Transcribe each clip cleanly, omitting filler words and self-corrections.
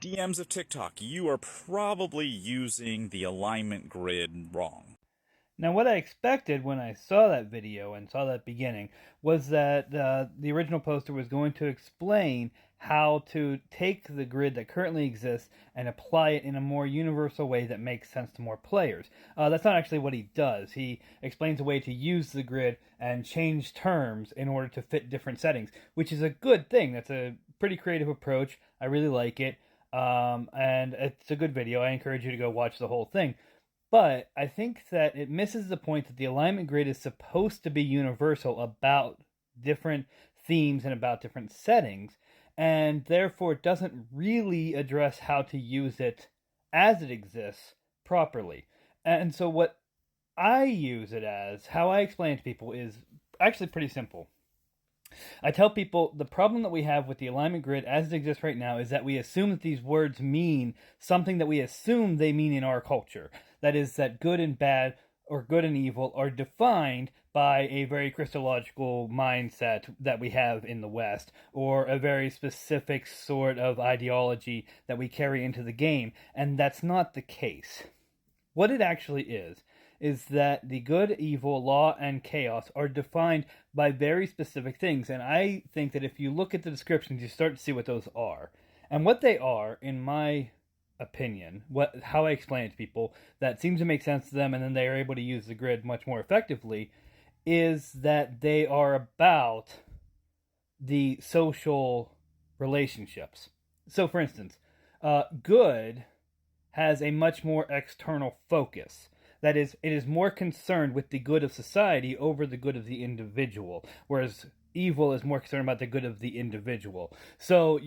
DMs of TikTok, you are probably using the alignment grid wrong. Now, what I expected when I saw that video and saw that beginning was that the original poster was going to explain how to take the grid that currently exists and apply it in a more universal way that makes sense to more players. That's not actually what he does. He explains a way to use the grid and change terms in order to fit different settings, which is a good thing. That's a pretty creative approach. I really like it. And it's a good video. I encourage you to go watch the whole thing. But I think that it misses the point that the alignment grid is supposed to be universal about different themes and about different settings, and therefore it doesn't really address how to use it as it exists properly. And so, what I use it as, how I explain it to people, is actually pretty simple. I tell people the problem that we have with the alignment grid as it exists right now is that we assume that these words mean something that we assume they mean in our culture. That is, that good and bad or good and evil are defined by a very Christological mindset that we have in the West, or a very specific sort of ideology that we carry into the game, and that's not the case. What it actually is that the good, evil, law, and chaos are defined by very specific things. And I think that if you look at the descriptions, you start to see what those are. And what they are, in my opinion, how I explain it to people that seems to make sense to them, and then they are able to use the grid much more effectively, is that they are about the social relationships. So, for instance, good has a much more external focus. That is, it is more concerned with the good of society over the good of the individual, whereas evil is more concerned about the good of the individual. So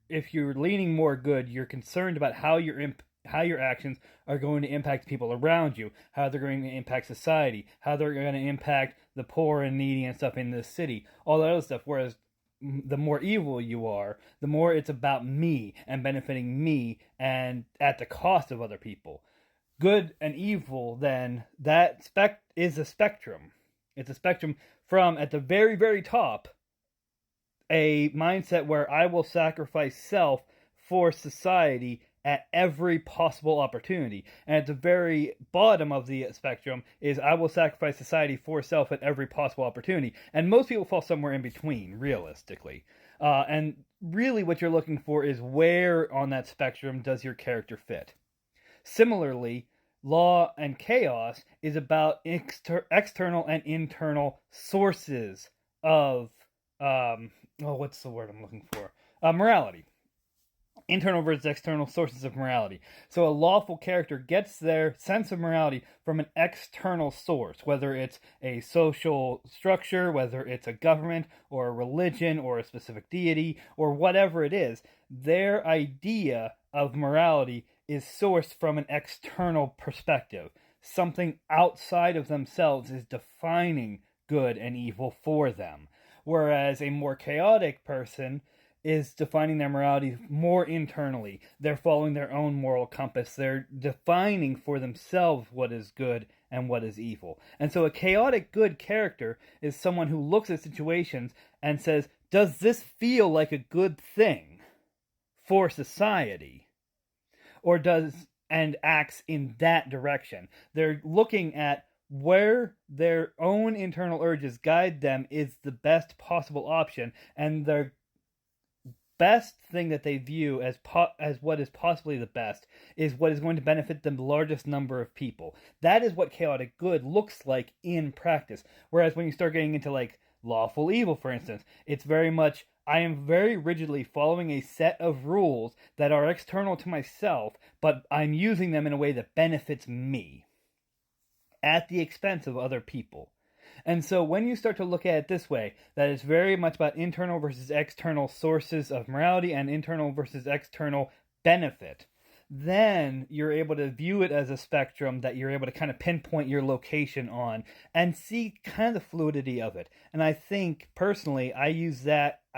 if you're leaning more good, you're concerned about how your actions are going to impact people around you, how they're going to impact society, how they're going to impact the poor and needy and stuff in this city, all that other stuff. Whereas the more evil you are, the more it's about me and benefiting me and at the cost of other people. Good and evil, then, that is a spectrum. It's a spectrum from, at the very, very top, a mindset where I will sacrifice self for society at every possible opportunity. And at the very bottom of the spectrum is I will sacrifice society for self at every possible opportunity. And most people fall somewhere in between, realistically. And really what you're looking for is where on that spectrum does your character fit. Similarly, law and chaos is about external and internal sources of what's the word I'm looking for? Morality. Internal versus external sources of morality. So a lawful character gets their sense of morality from an external source, whether it's a social structure, whether it's a government or a religion or a specific deity or whatever it is. Their idea of morality is sourced from an external perspective. Something outside of themselves is defining good and evil for them. Whereas a more chaotic person is defining their morality more internally. They're following their own moral compass. They're defining for themselves what is good and what is evil. And so a chaotic good character is someone who looks at situations and says, does this feel like a good thing for society? Or and acts in that direction. They're looking at where their own internal urges guide them is the best possible option, and their best thing that they view as what is possibly the best is what is going to benefit the largest number of people. That is what chaotic good looks like in practice. Whereas when you start getting into like lawful evil, for instance, it's very much I am very rigidly following a set of rules that are external to myself, but I'm using them in a way that benefits me at the expense of other people. And so when you start to look at it this way, that it's very much about internal versus external sources of morality and internal versus external benefit, then you're able to view it as a spectrum that you're able to kind of pinpoint your location on and see kind of the fluidity of it. And I think, personally, I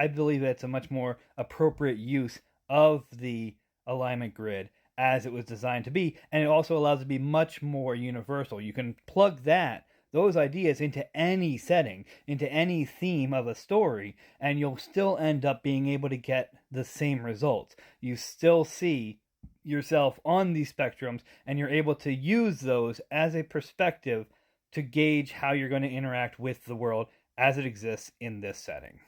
believe that's a much more appropriate use of the alignment grid as it was designed to be. And it also allows it to be much more universal. You can plug that those ideas into any setting, into any theme of a story, and you'll still end up being able to get the same results. You still see yourself on these spectrums, and you're able to use those as a perspective to gauge how you're going to interact with the world as it exists in this setting.